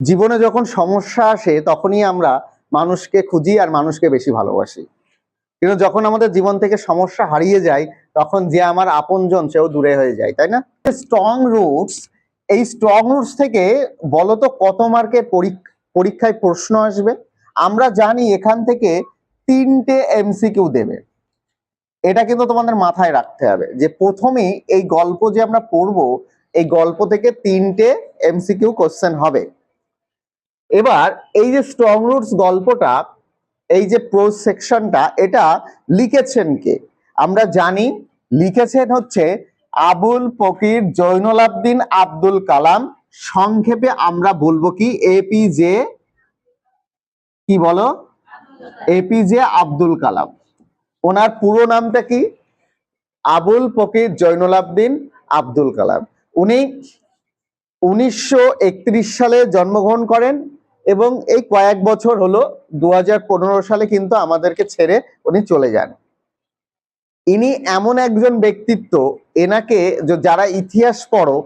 জীবনে যখন সমস্যা আসে তখনই আমরা মানুষকে খুঁজি আর মানুষকে বেশি ভালোবাসি, কিন্তু যখন আমাদের জীবন থেকে সমস্যা হারিয়ে যায় তখন যে আমার আপনজন সেও দূরে হয়ে যায়, তাই না? স্ট্রং রুটস, এই স্ট্রং রুটস থেকে বলতো কত মার্কের পরীক্ষায় প্রশ্ন আসবে? আমরা জানি এখান থেকে 3টে এমসিকিউ দেবে। এটা কিন্তু তোমাদের মাথায় রাখতে হবে যে প্রথমেই এই গল্প যে আমরা পড়বো, এই গল্প থেকে 3টে এমসিকিউ কোশ্চেন হবে। এবার এই যে স্ট্রং রুটস গল্পটা, এই যে প্রোজ সেকশনটা, এটা লিখেছেন কে? আমরা জানি লিখেছেন হচ্ছে আবুল ফকির জয়নুল আবদিন আব্দুল কালাম। সংক্ষেপে আমরা বলবো কি এপিজে, কি বলো? এপিজে আব্দুল কালাম। ওনার পুরো নামটা কি? আবুল ফকির জয়নুল আবদিন আব্দুল কালাম। উনি 1931 সালে জন্মগ্রহণ করেন এবং এই কয়েক বছর হলো 2015 সালে কিন্তু আমাদেরকে ছেড়ে উনি চলে যান। ইনি এমন একজন ব্যক্তিত্ব, এনাকে যারা ইতিহাস পড়ো,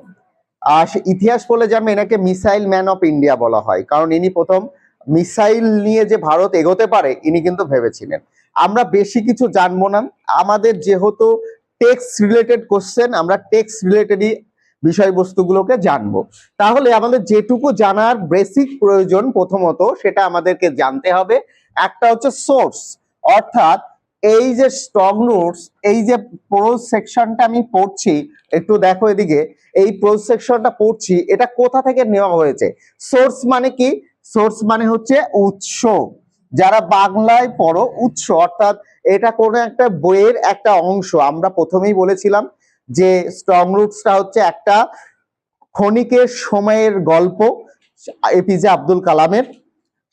ইতিহাস পড়লে জানবে এনাকে মিসাইল ম্যান অফ ইন্ডিয়া বলা হয়, কারণ ইনি প্রথম মিসাইল নিয়ে যে ভারত এগোতে পারে ইনি কিন্তু ভেবেছিলেন। আমরা বেশি কিছু জানবো না, আমাদের যেহেতু টেক্সট রিলেটেড কোশ্চেন, আমরা টেক্সট রিলেটেডই বিষয়বস্তুগুলোকে জানবো। তাহলে আমাদের যেটুকু জানার বেসিক প্রয়োজন প্রথমত সেটা আমাদেরকে জানতে হবে। একটা হচ্ছে সোর্স, অর্থাৎ এই যে স্ট্রং রুটস, এই যে প্রোজ সেকশনটা আমি পড়ছি, একটু দেখো এদিকে, এই প্রোজ সেকশনটা পড়ছি, এটা কোথা থেকে নেওয়া হয়েছে? সোর্স মানে কি? সোর্স মানে হচ্ছে উৎস। যারা বাংলায় পড়ো, উৎস অর্থাৎ এটা কোনো একটা বইয়ের একটা অংশ। আমরা প্রথমেই বলেছিলাম যে স্ট্রং রুটসটা হচ্ছে একটা ক্ষণিকের সময়ের গল্প এপিজে আব্দুল কালামের।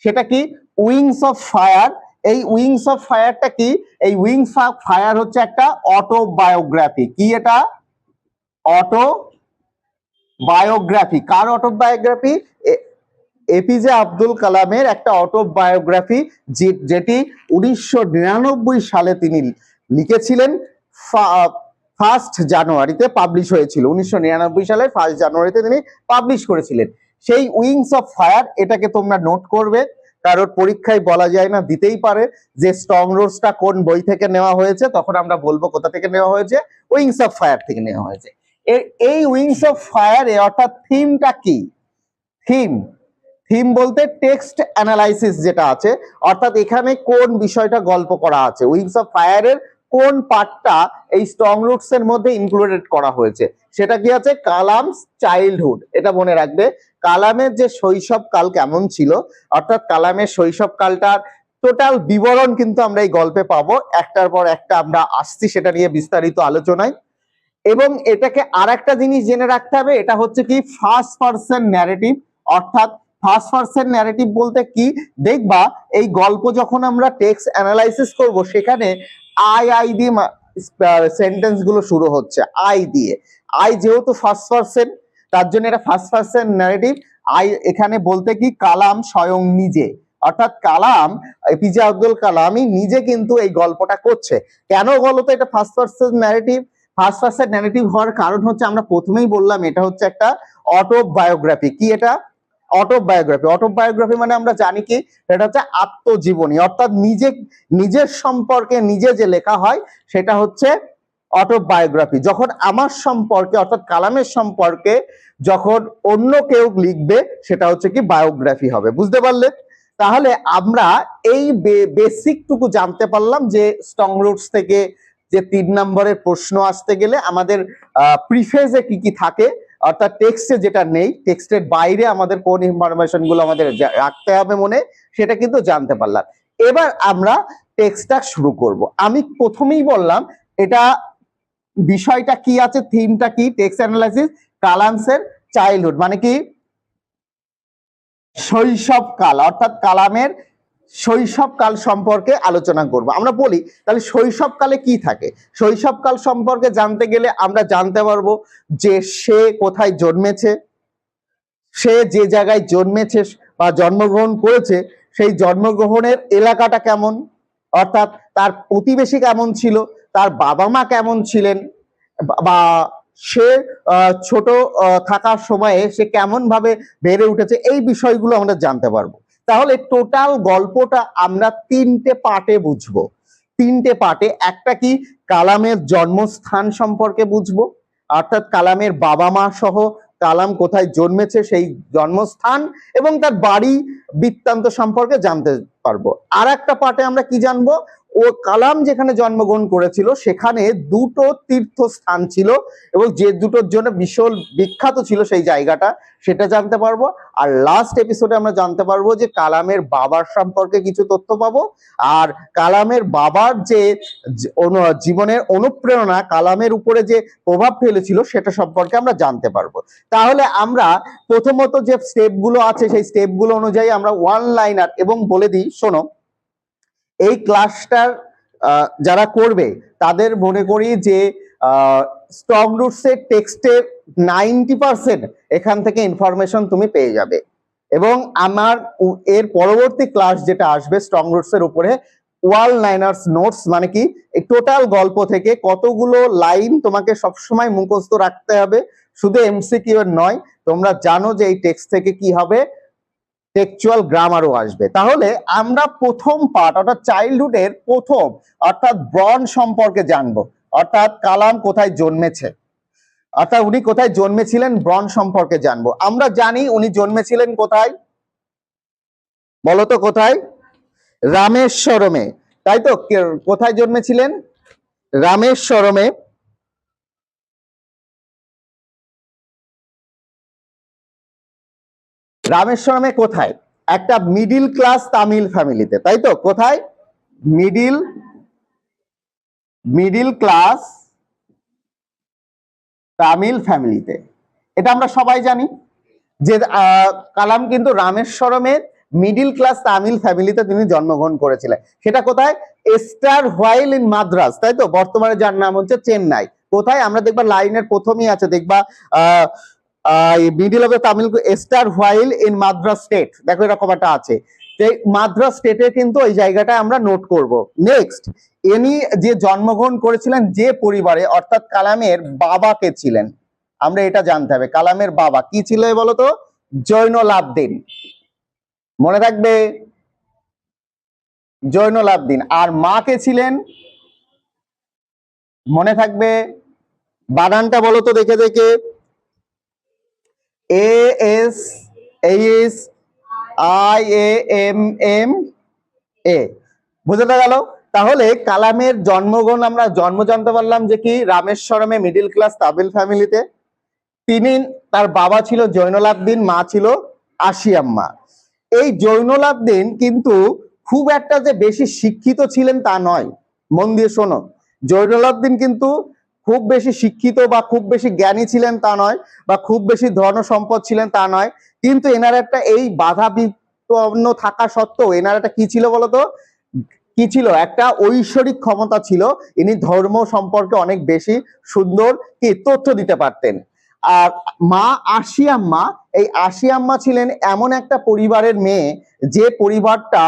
সেটা কি? Wings of fire. এই উইংস অফ ফায়ারটা কি? এই উইংস অফ ফায়ার হচ্ছে একটা অটোবায়োগ্রাফি। কি এটা? Autobiography. কার অটোবায়োগ্রাফি? এপিজে আব্দুল কালামের একটা অটোবায়োগ্রাফি, যেটি 1999 সালে তিনি লিখেছিলেন। 1 জানুয়ারিতে পাবলিশ হয়েছিল। 1999 সালের 1 জানুয়ারিতে তিনি পাবলিশ করেছিলেন সেই উইংস অফ ফায়ার। এটাকে তোমরা নোট করবে, কারোর পরীক্ষায় বলা যায় না, দিতেই পারে যে স্ট্রং রুটসটা কোন বই থেকে নেওয়া হয়েছে, তখন আমরা বলবো কোথা থেকে নেওয়া হয়েছে, উইংস অফ ফায়ার থেকে নেওয়া হয়েছে। এই উইংস অফ ফায়ারে অর্থাৎ থিমটা কি? থিম, থিম বলতে টেক্সট অ্যানালাইসিস যেটা আছে, অর্থাৎ এখানে কোন বিষয়টা গল্প করা আছে, উইংস অফ ফায়ারের কোন পার্টটা এই স্ট্রং রুটস এর মধ্যে ইনক্লুডেড করা হয়েছে, সেটা কি আছে? কালামস চাইল্ডহুড। এটা মনে রাখবে, কালামের যে শৈশবকাল কেমন ছিল, অর্থাৎ কালামের শৈশবকালটার টোটাল বিবরণ কিন্তু আমরা এই গল্পে পাবো। একটার পর একটা আমরা আসছি সেটা নিয়ে বিস্তারিত আলোচনায়। এবং এটাকে আর একটা জিনিস জেনে রাখতে হবে, এটা হচ্ছে কি ফার্স্ট পার্সন ন্যারেটিভ। অর্থাৎ ফার্স্ট পার্সন ন্যারেটিভ বলতে কি? দেখবা এই গল্প যখন আমরা টেক্সট অ্যানালাইসিস করব, সেখানে আই দিয়ে সেন্টেন্স গুলো শুরু হচ্ছে, আই দিয়ে। আই যেহেতু ফার্স্ট পার্সন, তার জন্য এটা ফার্স্ট পার্সন ন্যারেটিভ। আই এখানে বলতে কি কালাম স্বয়ং নিজে, অর্থাৎ কালাম, এপিজে আব্দুল কালামই নিজে কিন্তু এই গল্পটা করছে। কেন বলতো এটা first person narrative? First person narrative হওয়ার কারণ হচ্ছে, আমরা প্রথমেই বললাম এটা হচ্ছে একটা অটোবায়োগ্রাফি। কি এটা? অটোবায়োগ্রাফি। অটোবায়োগ্রাফি মানে আমরা জানি কি এটা হচ্ছে আত্মজীবনী, অর্থাৎ নিজের সম্পর্কে নিজে যে লেখা হয় সেটা হচ্ছে অটোবায়োগ্রাফি। যখন আমার সম্পর্কে অর্থাৎ কালামের সম্পর্কে যখন অন্য কেউ লিখবে সেটা হচ্ছে কি বায়োগ্রাফি হবে। বুঝতে পারলে? তাহলে আমরা এই বেসিকটুকু জানতে পারলাম যে স্ট্রং রুটস থেকে যে 3 নম্বরের প্রশ্ন আসতে গেলে আমাদের প্রিফেজে কি কি থাকে, অর্থাৎ টেক্সটে যেটা নেই, টেক্সটের বাইরে আমাদের কোন ইনফরমেশন গুলো আমাদের রাখতে হবে মনে, সেটা কিন্তু জানতে পারলাম। এবার আমরা টেক্সটটা শুরু করব। আমি প্রথমেই বললাম এটা বিষয়টা কি আছে, থিমটা কি? টেক্সট অ্যানালাইসিস, কালামসের চাইল্ডহুড মানে কি? শৈশবকাল, অর্থাৎ কালামের শৈশবকাল সম্পর্কে আলোচনা করব। আমরা বলি তাহলে শৈশবকালে কি থাকে। শৈশবকাল সম্পর্কে জানতে গেলে আমরা জানতে পারবো যে সে কোথায় জন্মেছে, সে যে জায়গায় জন্মেছে বা জন্মগ্রহণ করেছে সেই জন্মগ্রহণের এলাকাটা কেমন, অর্থাৎ তার প্রতিবেশী কেমন ছিল, তার বাবা মা কেমন ছিলেন, বা সে ছোট থাকার সময়ে সে কেমন ভাবে বেড়ে উঠেছে, এই বিষয়গুলো আমরা জানতে পারবো। তাহলে টোটাল গল্পটা আমরা তিনটে পার্টে বুঝবো। তিনটে পার্টে, একটা কি কালামের জন্মস্থান সম্পর্কে বুঝবো, অর্থাৎ কালামের বাবা মা সহ কালাম কোথায় জন্মেছে সেই জন্মস্থান এবং তার বাড়ি বৃত্তান্ত সম্পর্কে জানতে পারবো। আর একটা পার্টে আমরা কি জানবো, ও কালাম যেখানে জন্মগ্রহণ করেছিল সেখানে দুটো তীর্থস্থান ছিল এবং যে দুটোর জন্য ভীষণ বিখ্যাত ছিল সেই জায়গাটা, সেটা জানতে পারবো। আর লাস্ট এপিসোডে আমরা জানতে পারবো যে কালামের বাবার সম্পর্কে কিছু তথ্য পাবো, আর কালামের বাবার যে জীবনের অনুপ্রেরণা কালামের উপরে যে প্রভাব ফেলেছিল সেটা সম্পর্কে আমরা জানতে পারবো। তাহলে আমরা প্রথমত যে স্টেপগুলো আছে সেই স্টেপগুলো অনুযায়ী আমরা ওয়ান লাইনার, এবং বলে দিই শোনো, এই ক্লাসটার যারা করবে তাদের মনে করি যে স্ট্রং রুটস এর টেক্সটের 90% এখান থেকে ইনফরমেশন তুমি পেয়ে যাবে। এবং আমার এর পরবর্তী ক্লাস যেটা আসবে স্ট্রং রুটস এর উপরে, ওয়াল লাইনার্স নোটস, মানে কি এই টোটাল গল্প থেকে কতগুলো লাইন তোমাকে সবসময় মুখস্থ রাখতে হবে, শুধু এমসিকিউ এর নয়। তোমরা জানো যে এই টেক্সট থেকে কি হবে, টেক্সচুয়াল গ্রামারও আসবে। তাহলে আমরা প্রথম পার্ট অর্থাৎ চাইল্ডহুডের প্রথম অর্থাৎ ব্রন সম্পর্কে জানবো, অর্থাৎ কালাম কোথায় জন্মেছে, অর্থাৎ উনি কোথায় জন্মেছিলেন ব্রন সম্পর্কে জানবো। আমরা জানি উনি জন্মেছিলেন কোথায়, বলতো কোথায়, রামেশ্বরমে, তাই তো? কোথায় জন্মেছিলেন, রামেশ্বরমে। রামেশ্বরমে কোথায়, একটা মিডিল ক্লাস তামিল ফ্যামিলিতে, তাই তো? কোথায়, মিডিল ক্লাস তামিল ফ্যামিলিতে। এটা আমরা সবাই জানি যে কালাম কিন্তু রামেশ্বরমের মিডিল ক্লাস তামিল ফ্যামিলিতে তিনি জন্মগ্রহণ করেছিলেন। সেটা কোথায়, এস্টার হোয়াইল ইন মাদ্রাস, তাই তো? বর্তমানে যার নাম হচ্ছে চেন্নাই। কোথায়, আমরা দেখবা লাইনের প্রথমেই আছে, দেখবা মিডিল অফ দ্য তামিল, এস্টার হোয়াইল ইন মাদ্রাস স্টেট, দেখো এরকম একটা আছে। মাদ্রাস স্টেটে কিন্তু এই জায়গাটা আমরা নোট করব। নেক্সট, ইনি যে জন্মগ্রহণ করেছিলেন যে পরিবারে, অর্থাৎ কালামের বাবা কে ছিলেন, আমরা এটা জানতে হবে। কালামের বাবা কি ছিল বলতো, জৈনুল আবদিন, মনে রাখবে, জৈনুল আবদিন। আর মা কে ছিলেন, মনে থাকবে, বানানটা বলো তো দেখে দেখে, ASIAMMA, বুঝতে গেল? তাহলে কালামের জন্মগ্রহণ, আমরা জন্ম জানতে পারলাম যে কি রামেশ্বরমে মিডিল ক্লাস তামিল ফ্যামিলিতে। তিনি, তার বাবা ছিল জৈনুল আবদিন, মা ছিল আশিয়াম্মা। এই জৈনুল আবদিন কিন্তু খুব একটা যে বেশি শিক্ষিত ছিলেন তা নয়, মন দিয়ে শোনো। জৈনুল আবদিন কিন্তু খুব বেশি শিক্ষিত বা খুব বেশি জ্ঞানী ছিলেন তা নয়, বা খুব বেশি ধন সম্পদ ছিলেন তা নয়, কিন্তু এনার একটা এই বাধা বিপন্ন থাকা সত্ত্বেও এনার একটা কি ছিল বলতো, কি ছিল, একটা ঐশ্বরিক ক্ষমতা ছিল। ইনি ধর্ম সম্পর্কে অনেক বেশি সুন্দর কি তথ্য দিতে পারতেন। আর মা আশিয়াম্মা, এই আশিয়াম্মা ছিলেন এমন একটা পরিবারের মেয়ে যে পরিবারটা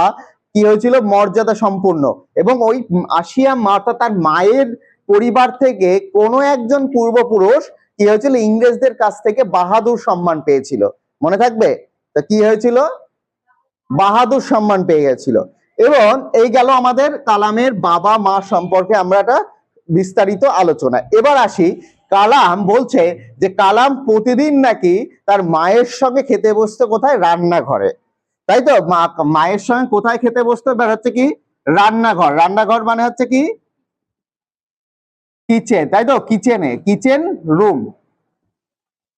কি হয়েছিল, মর্যাদা সম্পূর্ণ। এবং ওই আশিয়াম্মা অর্থাৎ তার মায়ের পরিবার থেকে কোনো একজন পূর্বপুরুষ কি হয়েছিল, ইংরেজদের কাছ থেকে বাহাদুর সম্মান পেয়েছিল, মনে থাকবে। তা কি হয়েছিল, বাহাদুর সম্মান পেয়ে গেছিল। এবং এই গেল আমাদের কালামের বাবা মা সম্পর্কে আমরা একটা বিস্তারিত আলোচনা। এবার আসি, কালাম বলছে যে কালাম প্রতিদিন নাকি তার মায়ের সঙ্গে খেতে বসতো কোথায়, রান্নাঘরে, তাই তো? মায়ের সঙ্গে কোথায় খেতে বসতো, হচ্ছে কি রান্নাঘর। রান্নাঘর মানে হচ্ছে কি কিচেন, তাই তো? কিচেনে, কিচেন রুম,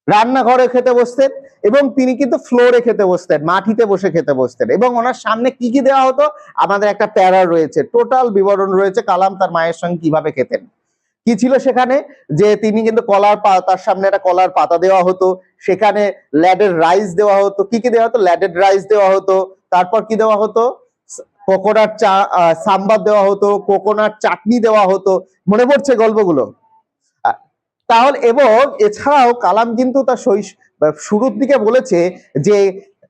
রান্নাঘরে খেতে বসতেন। এবং তিনি কিন্তু ফ্লোরে খেতে বসতেন, মাটিতে বসে খেতে বসতেন। এবং ওনার সামনে কি কি দেওয়া হতো, আমাদের একটা প্যারা রয়েছে, টোটাল বিবরণ রয়েছে কালাম তার মায়ের সঙ্গে কিভাবে খেতেন। কি ছিল সেখানে, যে তিনি কিন্তু কলার তার সামনে একটা কলার পাতা দেওয়া হতো, সেখানে ল্যাডেড রাইস দেওয়া হতো। কি কি দেওয়া হতো, ল্যাডেড রাইস দেওয়া হতো, তারপর কি দেওয়া হতো, কোকোনাট সাম্বার দেওয়া হতো, কোকোনাট চাটনি দেওয়া হতো। মনে পড়ছে গল্পগুলো? তাহলে এবং এছাড়াও কালাম কিন্তু তার শুরুর দিকে বলেছে যে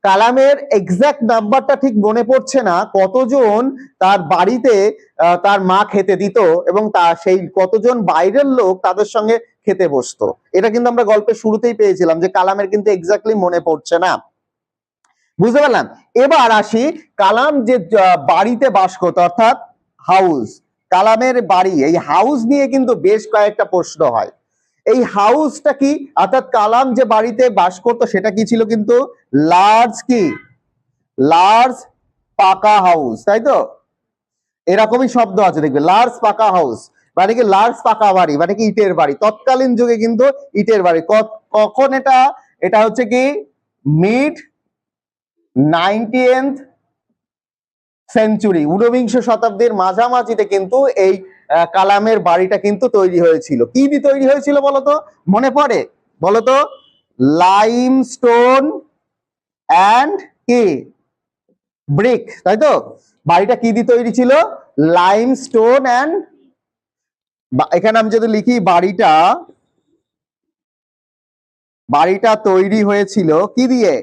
কালামের এক্সাক্ট নাম্বারটা ঠিক মনে পড়ছে না, কতজন তার বাড়িতে তার মা খেতে দিত এবং সেই কতজন বাইরের লোক তাদের সঙ্গে খেতে বসতো। এটা কিন্তু আমরা গল্পের শুরুতেই পেয়েছিলাম, যে কালামের কিন্তু এক্স্যাক্টলি মনে পড়ছে না। বুঝতে পারলাম। এবার আসি, কালাম যে বাড়িতে বাস করতো, অর্থাৎ হাউস, কালামের বাড়ি, এই হাউস নিয়ে কিন্তু বেশ কয়েকটা প্রশ্ন হয়। এই হাউসটা কি, অর্থাৎ কালাম যে বাড়িতে বাস করতো সেটা কি ছিল, কিন্তু লার্জ পাকা হাউস, তাই তো? এরকমই শব্দ আছে দেখবে, লার্জ পাকা হাউস মানে কি লার্জ পাকা বাড়ি, মানে কি ইটের বাড়ি। তৎকালীন যুগে কিন্তু ইটের বাড়ি। কখন এটা, এটা হচ্ছে কি মিড 19th সেঞ্চুরি, ঊনবিংশ শতাব্দীর মাঝামাঝিতে কিন্তু এই কালামের বাড়িটা কিন্তু তৈরি হয়েছিল। কি দিয়ে তৈরি হয়েছিল বলতো, মনে পড়ে বলতো? লাইমস্টোন অ্যান্ড কি ব্রিক, তাই তো? বাড়িটা কি দিয়ে তৈরি ছিল? লাইমস্টোন অ্যান্ড, এখানে আমি যদি লিখি বাড়িটা তৈরি হয়েছিল কি দিয়ে,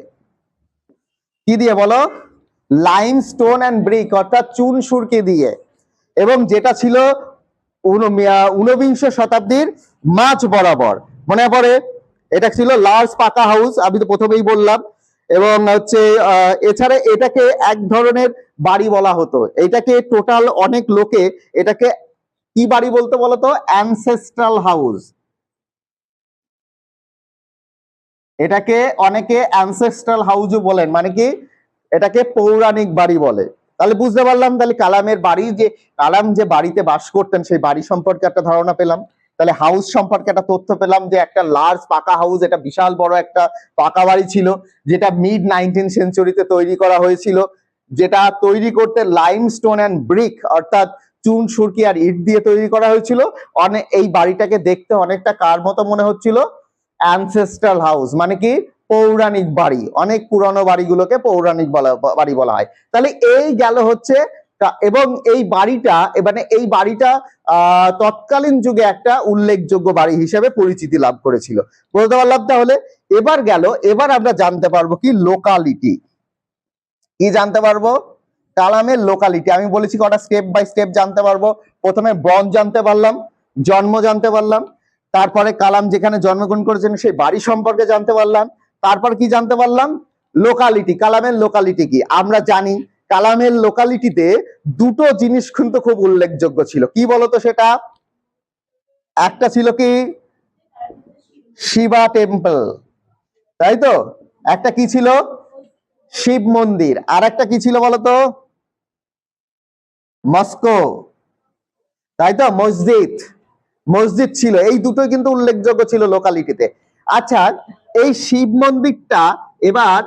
কি দিয়ে বলো? লাইমস্টোন অ্যান্ড ব্রিক, অর্থাৎ চুন সুরকি দিয়ে। এবং যেটা ছিল ঊনবিংশ শতাব্দীর মাঝ বরাবর, মনে পড়ে? এটা ছিল লার্জ পাকা হাউস, আমি তো প্রথমেই বললাম। এবং হচ্ছে এছাড়া এটাকে এক ধরনের বাড়ি বলা হতো। এটাকে টোটাল অনেক লোকে এটাকে কি বাড়ি বলতো বলতো? Ancestral house. এটাকে অনেকে অ্যানসেস্ট্রাল হাউসও বলেন, মানে কি এটাকে পৌরাণিক বাড়ি বলে। তাহলে বুঝতে পারলাম, তাহলে কালামের বাড়ি, যে কালাম যে বাড়িতে বাস করতেন সেই বাড়ি সম্পর্কে একটা ধারণা পেলাম। তাহলে হাউস সম্পর্কে একটা তথ্য পেলাম, যে একটা লার্জ পাকা হাউস, এটা বিশাল বড় একটা পাকা বাড়ি ছিল, যেটা মিড 19th সেঞ্চুরিতে তৈরি করা হয়েছিল, যেটা তৈরি করতে লাইমস্টোন অ্যান্ড ব্রিক, অর্থাৎ চুন সুরকি আর ইট দিয়ে তৈরি করা হয়েছিল। অনেক, এই বাড়িটাকে দেখতে অনেকটা কার মতো মনে হচ্ছিল? অ্যানসেস্ট্রাল হাউস, মানে কি পৌরাণিক বাড়ি। অনেক পুরানো বাড়িগুলোকে পৌরাণিক বাড়ি বলা হয়। তাহলে এই গেল হচ্ছে, এবং এই বাড়িটা, মানে এই বাড়িটা তৎকালীন যুগে একটা উল্লেখযোগ্য বাড়ি হিসেবে পরিচিতি লাভ করেছিল। বলতে পারলাম। তাহলে এবার গেল, এবার আমরা জানতে পারবো কি লোকালিটি, কি জানতে পারবো? কালামের লোকালিটি। আমি বলেছি কটা স্টেপ বাই স্টেপ জানতে পারবো। প্রথমে বর্ণ জানতে পারলাম, জন্ম জানতে পারলাম, তারপরে কালাম যেখানে জন্মগ্রহণ করেছেন সেই বাড়ি সম্পর্কে জানতে পারলাম, তারপর কি জানতে পারলাম? লোকালিটি, কালামের লোকালিটি কি। আমরা জানি কালামের লোকালিটিতে দুটো জিনিস কিন্তু খুব উল্লেখযোগ্য ছিল, কি বলতো সেটা? একটা ছিল কি শিবা টেম্পল, তাই তো? একটা কি ছিল? শিব মন্দির। আর একটা কি ছিল বলতো? মস্কো, তাই তো? মসজিদ, মসজিদ ছিল। এই দুটোই কিন্তু উল্লেখযোগ্য ছিল লোকালিটিতে। আচ্ছা, এই শিব মন্দিরটা, এবার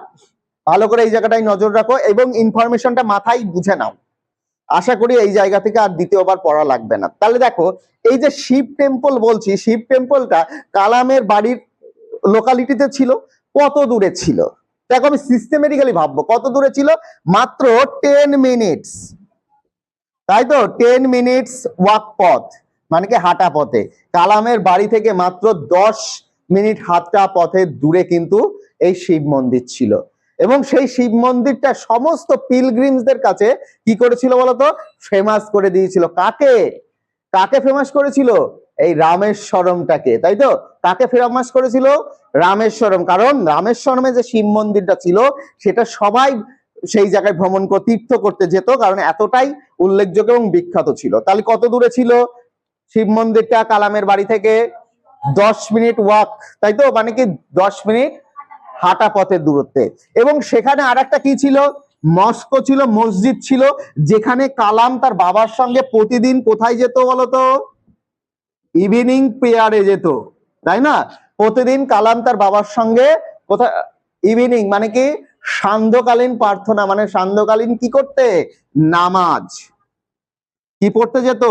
ভালো করে এই জায়গাটায় নজর রাখো এবং ইনফরমেশনটা মাথায় বুঝে নাও। আশা করি এই জায়গা থেকে আর দ্বিতীয়বার পড়া লাগবে না। তাহলে দেখো, এই যে শিব টেম্পল বলছি, শিব টেম্পলটা কালামের বাড়ির লোকালিটিতে ছিল। কত দূরে ছিল দেখো, আমি সিস্টেমেটিক্যালি ভাববো। কত দূরে ছিল? মাত্র 10 মিনিটস, তাই তো? 10 মিনিটস ওয়াক পথ, মানে কি হাঁটা পথে। কালামের বাড়ি থেকে মাত্র 10 মিনিট হাঁটা পথের দূরে কিন্তু এই শিব মন্দির ছিল। এবং সেই শিব মন্দিরটা সমস্ত পিলগ্রিমসদের কাছে কি করেছিল বলতো? ফেমাস করে দিয়েছিল। কাকে, কাকে ফেমাস করেছিল? এই রামেশ্বরমটাকে, তাই তো? কাকে ফেমাস করেছিল? রামেশ্বরম। কারণ রামেশ্বরমে যে শিব মন্দিরটা ছিল সেটা সবাই সেই জায়গায় ভ্রমণ করতে, তীর্থ করতে যেত, কারণ এতটাই উল্লেখযোগ্য এবং বিখ্যাত ছিল। তাহলে কত দূরে ছিল শিব মন্দিরটা কালামের বাড়ি থেকে? 10 মিনিট ওয়াক, তাই তো? মানে কি 10 মিনিট হাঁটা পথের দূরত্বে। এবং সেখানে আর একটা কি ছিল? মস্কো ছিল, মসজিদ ছিল, যেখানে কালাম তার বাবার সঙ্গে প্রতিদিন কোথায় যেত বলতো? ইভিনিং প্রেয়ারে যেত, তাই না? প্রতিদিন কালাম তার বাবার সঙ্গে কোথায়? ইভিনিং, মানে কি সান্ধ্যকালীন প্রার্থনা, মানে সান্ধ্যকালীন কি করতে? নামাজ। কি পড়তে যেত?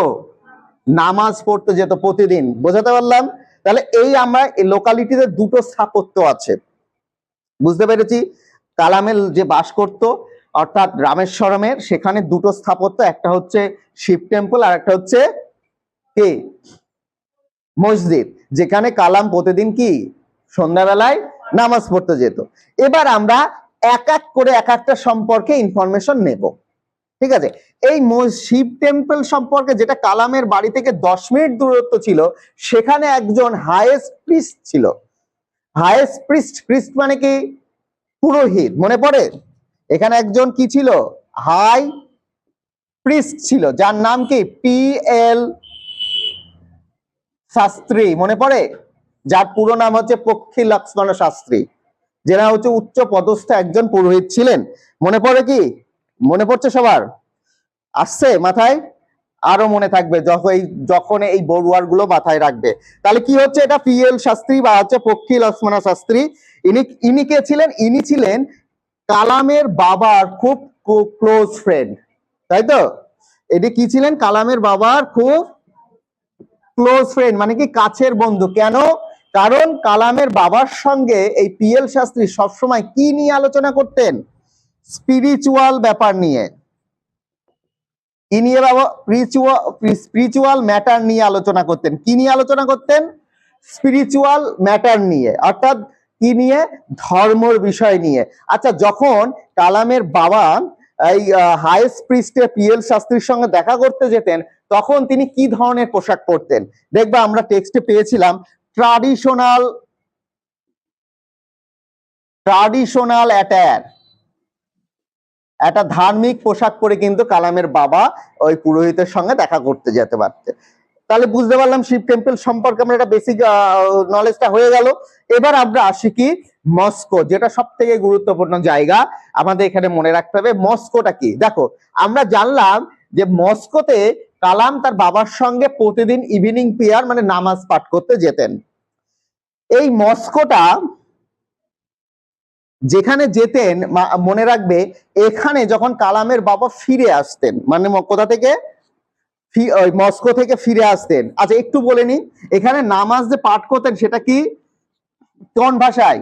নামাজ পড়তে যেত প্রতিদিন। বোঝাতে পারলাম? তাহলে এই আমরা লোকালিটিতে দুটো স্থাপত্য আছে, বুঝতে পেরেছি? কালামের যে বাস করত অর্থাৎ রামেশ্বরমের, সেখানে দুটো স্থাপত্য, একটা হচ্ছে শিব টেম্পল আর একটা হচ্ছে কি মসজিদ, যেখানে কালাম প্রতিদিন কি সন্ধ্যাবেলায় নামাজ পড়তে যেত। এবার আমরা এক এক করে এক একটা সম্পর্কে ইনফরমেশন নেব, ঠিক আছে? এই শিব টেম্পল সম্পর্কে, যেটা কালামের বাড়ি থেকে 10 মিনিট দূরত্ব ছিল, সেখানে একজন হাইয়েস্ট প্রিস্ট ছিল। হাইয়েস্ট প্রিস্ট মানে কি? পুরোহিত। মনে পড়ে? এখানে একজন কি ছিল? হাই প্রিস্ট ছিল, যার নাম কি? PL শাস্ত্রী। মনে পড়ে? যার পুরো নাম হচ্ছে পক্ষী লক্ষ্মণ শাস্ত্রী, যারা হচ্ছে উচ্চ পদস্থ একজন পুরোহিত ছিলেন। মনে পড়ে কি? মনে পড়ছে সবার? আসছে মাথায়? আরো মনে থাকবে যখন এই বড়ুয়ার গুলো মাথায় রাখবে। তাহলে কি হচ্ছে? এটা PL শাস্ত্রী বা হচ্ছে পক্ষী লক্ষ্মণ শাস্ত্রী। ইনি কে ছিলেন? ইনি ছিলেন কালামের বাবার খুব ক্লোজ ফ্রেন্ড, তাই তো? এটি কি ছিলেন? কালামের বাবার খুব ক্লোজ ফ্রেন্ড, মানে কি কাছের বন্ধু। কেন? কারণ কালামের বাবার সঙ্গে এই PL শাস্ত্রী সবসময় কি নিয়ে আলোচনা করতেন? স্পিরিচুয়াল ব্যাপার নিয়ে। কি নিয়ে? স্পিরিচুয়াল ম্যাটার নিয়ে আলোচনা করতেন। কি নিয়ে আলোচনা করতেন? স্পিরিচুয়াল ম্যাটার নিয়ে, অর্থাৎ কি নিয়ে? ধর্মর বিষয় নিয়ে। আচ্ছা, যখন কালামের বাবা এই হাইয়েস্ট প্রিস্টে PL শাস্ত্রীর সঙ্গে দেখা করতে যেতেন, তখন তিনি কি ধরনের পোশাক পরতেন? দেখবা আমরা টেক্সটে পেয়েছিলাম ট্রাডিশনাল অ্যাটায়ার, একটা ধার্মিক পোশাক পরে কিন্তু কালামের বাবা ওই পুরোহিতের সঙ্গে দেখা করতে যেতে পারতে। তাহলে বুঝতে পারলাম শিব টেম্পল সম্পর্কে আমরা একটা বেসিক নলেজটা হয়ে গেল। এবার আমরা আসি কি? মস্কো, যেটা সব থেকে গুরুত্বপূর্ণ জায়গা আমাদের এখানে মনে রাখতে হবে। মস্কোটা কি? দেখো, আমরা জানলাম যে মস্কোতে কালাম তার বাবার সঙ্গে প্রতিদিন ইভিনিং প্রেয়ার মানে নামাজ পাঠ করতে যেতেন। এই মস্কোটা যেখানে যেতেন, মনে রাখবে, এখানে যখন কালামের বাবা ফিরে আসতেন, মানে কোথা থেকে? মস্কো থেকে ফিরে আসতেন। আচ্ছা, একটু বলে নি, এখানে নামাজ যে পাঠ করতেন সেটা কি, কোন ভাষায়?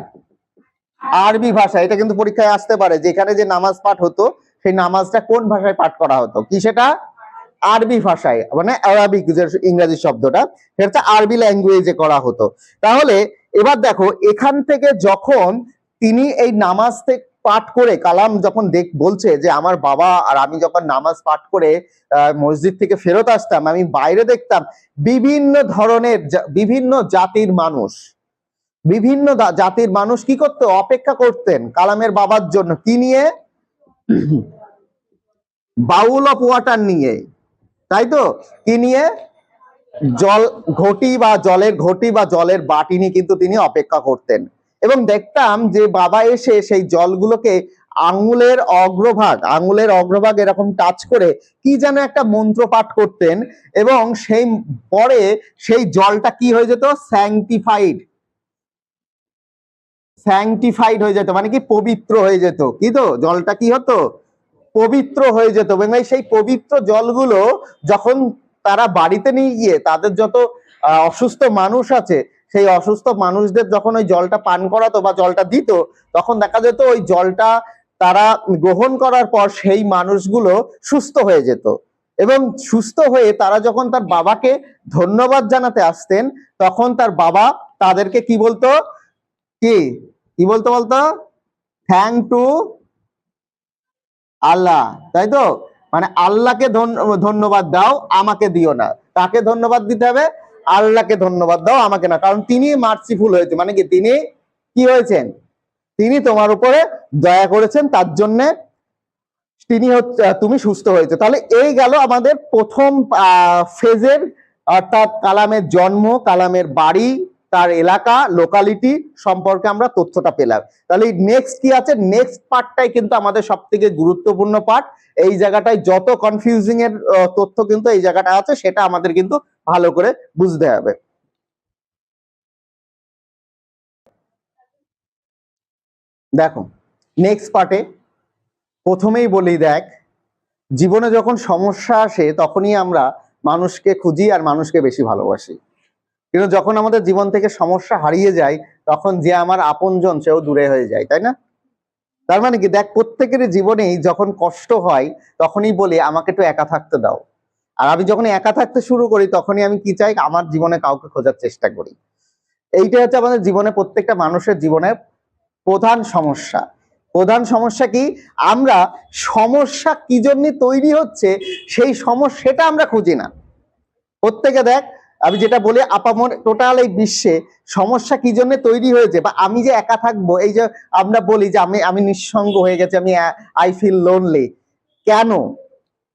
আরবি ভাষায়। এটা কিন্তু পরীক্ষায় আসতে পারে, যে এখানে যে নামাজ পাঠ হতো সেই নামাজটা কোন ভাষায় পাঠ করা হতো? কি সেটা? আরবি ভাষায়, মানে আরবিক, যে ইংরেজি শব্দটা, সেটা আরবি ল্যাঙ্গুয়েজে করা হতো। তাহলে এবার দেখো, এখান থেকে যখন তিনি এই নামাজ পাঠ করে, কালাম যখন বলছে যে আমার বাবা আর আমি যখন নামাজ পাঠ করে মসজিদ থেকে ফেরত আসতাম, আমি বাইরে দেখতাম বিভিন্ন ধরনের বিভিন্ন জাতির মানুষ কি করতো? অপেক্ষা করতেন কালামের বাবার জন্য। কি নিয়ে? বাউল অফ ওয়াটার নিয়ে, তাই তো? কি নিয়ে? জলের ঘটি বা জলের বাটি নিয়ে কিন্তু তিনি অপেক্ষা করতেন। এবং দেখতাম যে বাবা এসে সেই জলগুলোকে আঙুলের অগ্রভাগ এরকম টাচ করে কি যেন একটা মন্ত্র পাঠ করতেন, এবং সেই পরে সেই জলটা কি হয়ে যেত? স্যাংটিফাইড হয়ে যেত, মানে কি? পবিত্র হয়ে যেত। কি তো? জলটা কি হতো? পবিত্র হয়ে যেত। এবং সেই পবিত্র জলগুলো যখন তারা বাড়িতে নিয়ে গিয়ে তাদের যত অসুস্থ মানুষ আছে, সেই অসুস্থ মানুষদের যখন ওই জলটা পান করাতো বা জলটা দিত, তখন দেখা যেত ওই জলটা তারা গ্রহণ করার পর সেই মানুষগুলো সুস্থ হয়ে যেত। এবং সুস্থ হয়ে তারা যখন তার বাবাকে ধন্যবাদ জানাতে আসতেন, তখন তার বাবা তাদেরকে কি বলতো? কি কি বলতো? থ্যাংক টু আল্লাহ, তাই তো? মানে আল্লাহকে ধন্যবাদ দাও, আমাকে দিও না। কাকে ধন্যবাদ দিতে হবে? আল্লাহকে ধন্যবাদ দাও, আমাকে না। কারণ তিনি মার্সিফুল হয়েছে, মানে কি? তিনি কি হয়েছেন? তিনি তোমার উপরে দয়া করেছেন, তার জন্য তুমি সুস্থ হয়েছে। তাহলে এই গেল আমাদের প্রথম ফেজের, অর্থাৎ কালামের জন্ম, কালামের বাড়ি, তার এলাকা, লোকালিটি সম্পর্কে আমরা তথ্যটা পেলাম। তাহলে নেক্সট কি আছে? নেক্সট পার্টটাই কিন্তু আমাদের সব থেকে গুরুত্বপূর্ণ পার্ট। এই জায়গাটায় যত কনফিউজিং এর তথ্য কিন্তু এই জায়গাটা আছে, সেটা আমাদের কিন্তু ভালো করে বুঝতে হবে। দেখো, নেক্সট পার্টে প্রথমেই বলি, দেখ, জীবনে যখন সমস্যা আসে তখনই আমরা মানুষকে খুঁজি আর মানুষকে বেশি ভালোবাসি। কিন্তু যখন আমাদের জীবন থেকে সমস্যা হারিয়ে যায়, তখন যে আমার আপনজন সেও দূরে হয়ে যায়, তাই না? তার মানে কি, দেখ, প্রত্যেকের জীবনেই যখন কষ্ট হয় তখনই বলি আমাকে একটু একা থাকতে দাও। আর আমি যখন একা থাকতে শুরু করি তখনই আমি কি চাই? আমার জীবনে কাউকে খোঁজার চেষ্টা করি। এইটা হচ্ছে আমাদের জীবনে, প্রত্যেকটা মানুষের জীবনের প্রধান সমস্যা। প্রধান সমস্যা কি? আমরা সমস্যা কি জন্য তৈরি হচ্ছে সেই সমস্যাটা আমরা খুঁজি না। প্রত্যেকে দেখ, আমি যেটা বলি আপামর টোটাল এই বিশ্বে সমস্যা কি জন্য তৈরি হয়েছে, বা আমি যে একা থাকবো, এই যে আমরা বলি যে আমি নিঃসঙ্গ হয়ে গেছি, আমি আই ফিল লোনলি। কেন?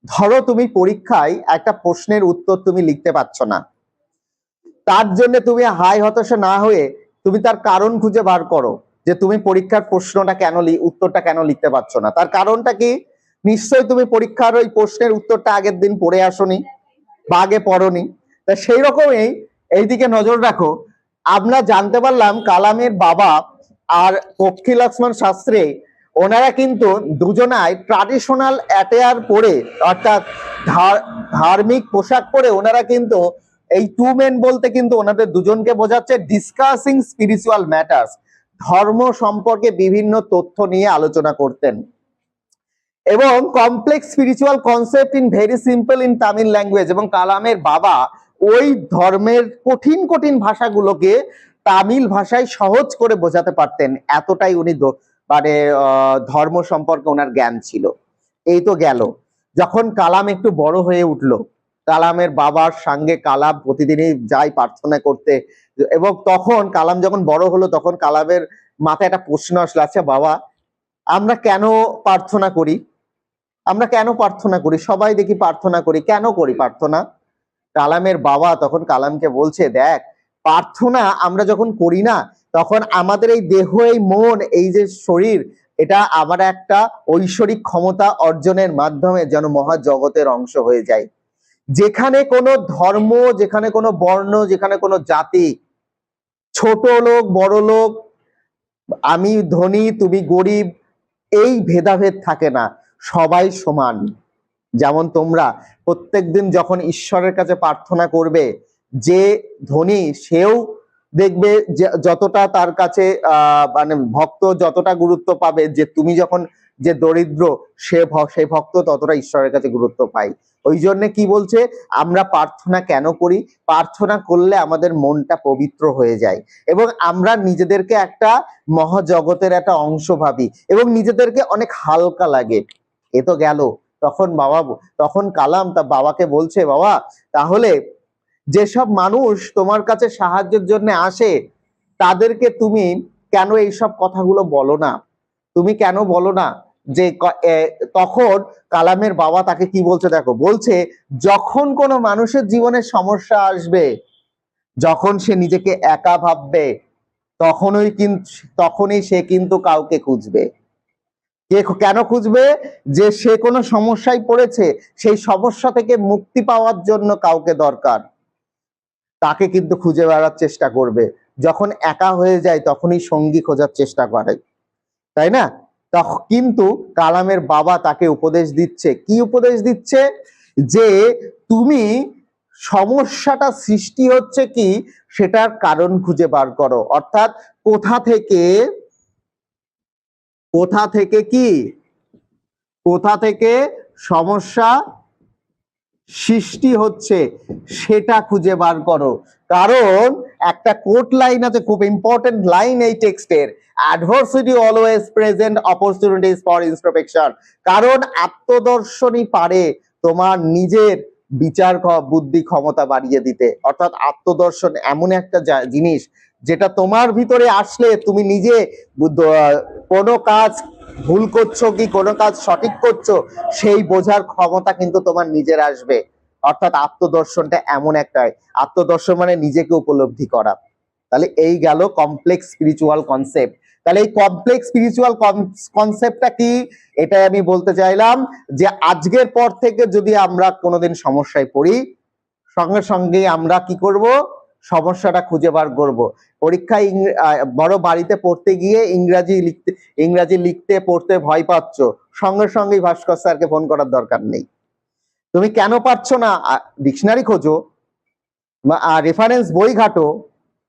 ধরো তুমি পরীক্ষায় একটা প্রশ্নের উত্তর তুমি লিখতে পারছো না, তার জন্য তুমি হাই হতাশা না হয়ে তুমি তার কারণ খুঁজে বার করো যে তুমি পরীক্ষার প্রশ্নটা কেন উত্তরটা কেন লিখতে পারছো না। তার কারণটা কি? নিশ্চয়ই তুমি পরীক্ষার ওই প্রশ্নের উত্তরটা আগের দিন পড়ে আসোনি বা আগে পড়োনি। তা সেই রকমই এইদিকে নজর রাখো। আমরা জানতে পারলাম কালামের বাবা আর পক্ষী লক্ষ্মণ শাস্ত্রী, ওনারা কিন্তু দুজনাই ট্রাডিশনাল অ্যাটায়ার পরে, অর্থাৎ ধার্মিক পোশাক পরে ওনারা কিন্তু, এই টু মেন বলতে কিন্তু ওনাদের দুজনকে বোঝাচ্ছে, ডিসকাসিং স্পিরিচুয়াল ম্যাটার্স, ধর্ম সম্পর্কে বিভিন্ন তথ্য নিয়ে আলোচনা করতেন এবং complex spiritual concept in very simple in Tamil language. এবং কালামের বাবা ওই ধর্মের কঠিন কঠিন ভাষাগুলোকে তামিল ভাষায় সহজ করে বোঝাতে পারতেন, এতটাই উনি মানে ধর্ম সম্পর্কে ওনার জ্ঞান ছিল। এই তো গেল। যখন কালাম একটু বড় হয়ে উঠলো, কালামের বাবার সঙ্গে কালাম প্রতিদিনই যায় প্রার্থনা করতে, এবং তখন কালাম যখন বড় হলো তখন কালামের মাথায় একটা প্রশ্ন আসলো, আচ্ছা বাবা, আমরা কেন প্রার্থনা করি? আমরা কেন প্রার্থনা করি? সবাই দেখি প্রার্থনা করি, কেন করি প্রার্থনা? কালামের বাবা তখন কালামকে বলছে, দেখ, প্রার্থনা আমরা যখন করি না, তখন আমাদের এই দেহ, এই মন, এই যে শরীর, এটা আমার একটা ঐশ্বরিক ক্ষমতা অর্জনের মাধ্যমে যেন মহাজগতের অংশ হয়ে যায়। যেখানে কোনো ধর্ম, যেখানে কোনো বর্ণ, যেখানে কোনো জাতি, ছোট লোক বড় লোক, আমি ধনী তুমি গরিব, এই ভেদাভেদ থাকে না, সবাই সমান। যেমন তোমরা প্রত্যেকদিন যখন ঈশ্বরের কাছে প্রার্থনা করবে, যে ধনী সেও দেখবে যতটা তার কাছে মানে ভক্ত যতটা গুরুত্ব পাবে, যে তুমি যখন যে দরিদ্র সেই ভক্ত ততটা ঈশ্বরের কাছে গুরুত্ব পায়। ওই জন্য কি বলছে, আমরা প্রার্থনা কেন করি? প্রার্থনা করলে আমাদের মনটা পবিত্র হয়ে যায় এবং আমরা নিজেদেরকে একটা মহাজগতের একটা অংশ ভাবি এবং নিজেদেরকে অনেক হালকা লাগে। এ তো গেল। তখন কালাম তার বাবাকে বলছে, বাবা, তাহলে যেসব মানুষ তোমার কাছে সাহায্যের জন্য আসে তাদেরকে তুমি কেন এইসব কথাগুলো বলো না? তুমি কেন বলো না যে তখন কালামের বাবা তাকে কি বলছে দেখো, বলছে, যখন কোনো মানুষের জীবনে সমস্যা আসবে, যখন সে নিজেকে একা ভাববে, তখনই সে কিন্তু কাউকে খুঁজবে। কেন খুঁজবে? যে সে কোনো সমস্যায় পড়েছে, সেই সমস্যা থেকে মুক্তি পাওয়ার জন্য কাউকে দরকার, তাকে কিন্তু খুঁজে বেড়ার চেষ্টা করবে। যখন একা হয়ে যায় তখনই সঙ্গী খোঁজার চেষ্টা করে, তাই না? কিন্তু কালামের বাবা তাকে উপদেশ দিচ্ছে, কি উপদেশ দিচ্ছে? যে তুমি সমস্যাটা সৃষ্টি হচ্ছে কি সেটার কারণ খুঁজে বার করো, অর্থাৎ কোথা থেকে সমস্যা সৃষ্টি হচ্ছে সেটা খুঁজে বার করো। কারণ একটা কোট লাইন আছে, খুব ইম্পর্টেন্ট লাইন এই টেক্সটের, adversity always present opportunities for introspection. কারণ আত্মদর্শনই পারে তোমার নিজের বিচার বুদ্ধি ক্ষমতা বাড়িয়ে দিতে। অর্থাৎ আত্মদর্শন এমন একটা জিনিস যেটা তোমার ভিতরে আসলে তুমি নিজে কোনো কাজ ভুল করছো কি কোনো কাজ সঠিক করছো সেই বোঝার ক্ষমতা কিন্তু তোমার নিজের আসবে। অর্থাৎ আত্মদর্শনটা এমন একটাই, আত্মদর্শন মানে নিজেকে উপলব্ধি করা। তাহলে এই গেল কমপ্লেক্স স্পিরিচুয়াল কনসেপ্ট। তাহলে এই কমপ্লেক্স স্পিরিচুয়াল কনসেপ্টটা কি, এটাই আমি বলতে চাইলাম, যে আজকের পর থেকে যদি আমরা কোনোদিন সমস্যায় পড়ি, সঙ্গে সঙ্গে আমরা কি করব, সমস্যাটা খুঁজে বার করব। পরীক্ষায় বড় বাড়িতে পড়তে গিয়ে ইংরাজি লিখতে পড়তে ভয় পাচ্ছ, সঙ্গে সঙ্গেই ভাস্কর স্যারকে ফোন করার দরকার নেই। তুমি কেন পারছো না, ডিকশনারি খোঁজো, রেফারেন্স বই ঘাটো,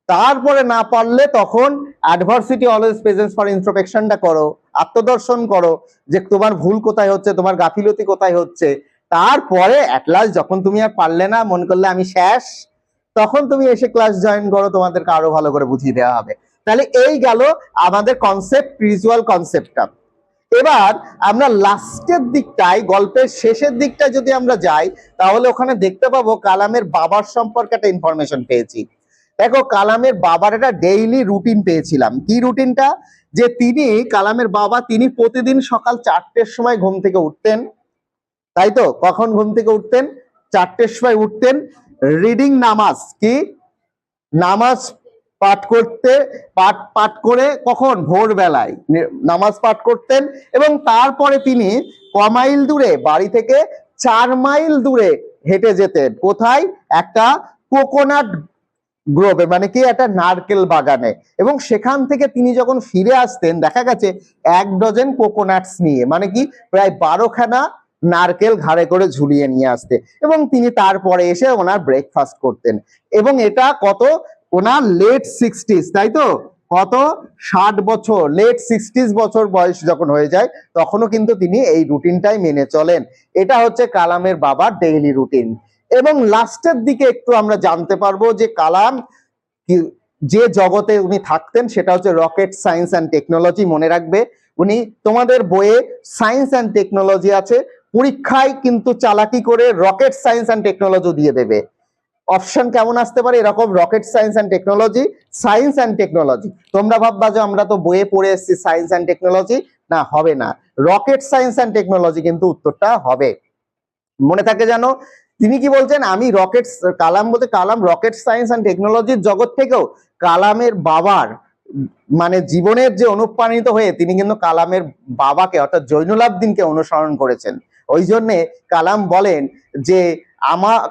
তারপরে না পারলে তখন অ্যাডভার্সিটি অলওয়েজ প্রেজেন্ট ফর ইন্ট্রোস্পেকশনটা করো, আত্মদর্শন করো যে তোমার ভুল কোথায় হচ্ছে, তোমার গাফিলতি কোথায় হচ্ছে। তারপরে অ্যাট লাস্ট যখন তুমি আর পারলে না, মন করলে আমি শেষ, তখন তুমি এসে ক্লাস জয়েন করো, তোমাদেরকে আরো ভালো করে বুঝিয়ে দেওয়া হবে। তাহলে এই গেল আমাদের কনসেপ্ট, স্পিরিচুয়াল কনসেপ্টটা। এবার আমরা লাস্টের দিকটায়, গল্পের শেষের দিকটায় যদি আমরা যাই, তাহলে ওখানে দেখতে পাবো কালামের বাবার সম্পর্কে একটা ইনফরমেশন পেয়েছি। দেখো, কালামের বাবার একটা ডেইলি রুটিন পেয়েছিলাম। কি রুটিনটা? যে কালামের বাবা তিনি প্রতিদিন সকাল 4টের সময় ঘুম থেকে উঠতেন, তাই তো? কখন ঘুম থেকে উঠতেন? 4টের সময় উঠতেন। রিডিং নামাজ, কি নামাজ পাঠ করতে, পাঠ করে কখন? ভোরবেলায় নামাজ পাঠ করতেন। এবং তারপরে তিনি কমাইল দূরে, বাড়ি থেকে 4 মাইল দূরে হেঁটে যেতেন। কোথায়? একটা কোকোনাট গ্রোভে, মানে কি একটা নারকেল বাগানে। এবং সেখান থেকে তিনি যখন ফিরে আসতেন, দেখা গেছে 1 ডজন কোকোনাটস নিয়ে, মানে কি প্রায় 12খানা নারকেল ঘাড়ে করে ঝুলিয়ে নিয়ে আসতে। এবং তিনি তারপরে এসে ওনার ব্রেকফাস্ট করতেন। এবং এটা কত? ওনার লেট 60s, তাই তো? কত? 60 বছর, লেট 60s বছর বয়স যখন হয়ে যায়, তখনও কিন্তু তিনি এই রুটিনটাই মেনে চলেন। এটা হচ্ছে কালামের বাবার ডেইলি রুটিন। এবং লাস্টের দিকে একটু আমরা জানতে পারবো যে কালাম যে জগতে উনি থাকতেন সেটা হচ্ছে রকেট সায়েন্স অ্যান্ড টেকনোলজি। মনে রাখবে, উনি, তোমাদের বইয়ে সায়েন্স অ্যান্ড টেকনোলজি আছে, পরীক্ষায় কিন্তু চালাকি করে রকেট সায়েন্স অ্যান্ড টেকনোলজি দিয়ে দেবে। অপশন কেমন আসতে পারে এরকম? Rocket science and technology, science and technology. তোমরা ভাববা যে আমরা তো বইয়ে পড়ে এসেছি সায়েন্স অ্যান্ড টেকনোলজি, না, হবে না। রকেট সায়েন্স অ্যান্ড টেকনোলজি কিন্তু উত্তরটা হবে। মনে থাকে জানো, তিনি কি বলছেন? আমি রকেট, কালাম বলতে কালাম রকেট সায়েন্স অ্যান্ড টেকনোলজির জগৎ থেকেও কালামের বাবার মানে জীবনের যে অনুপ্রাণিত হয়ে তিনি কিন্তু কালামের বাবাকে অর্থাৎ জৈনুল আবদিনকে অনুসরণ করেছেন। ওই জন্যে কালাম বলেন যে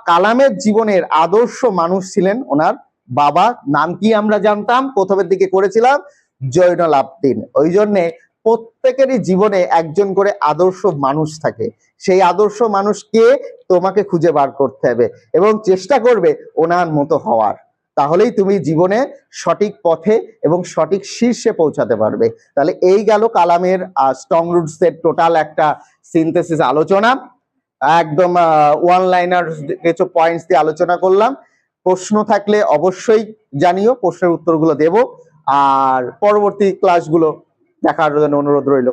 কালামের জীবনের আদর্শ মানুষ ছিলেন ওনার বাবা। নাম কি আমরা জানতাম? প্রথমের দিকে করেছিলাম, জৈনুল আবদিন। ওই জন্যে প্রত্যেকেরই জীবনে একজন করে আদর্শ মানুষ থাকে। সেই আদর্শ মানুষকে তোমাকে খুঁজে বার করতে হবে এবং চেষ্টা করবে ওনার মতো হওয়ার। তাহলেই তুমি জীবনে সঠিক পথে এবং সঠিক শীর্ষে পৌঁছাতে পারবে। তাহলে এই গেল কালামের স্ট্রং রুটস এর টোটাল একটা সিনথেসিস আলোচনা। একদম ওয়ান লাইনার কিছু পয়েন্টস দিয়ে আলোচনা করলাম। প্রশ্ন থাকলে অবশ্যই জানিও, প্রশ্নের উত্তরগুলো দেব। আর পরবর্তী ক্লাসগুলো দেখার জন্য অনুরোধ রইল।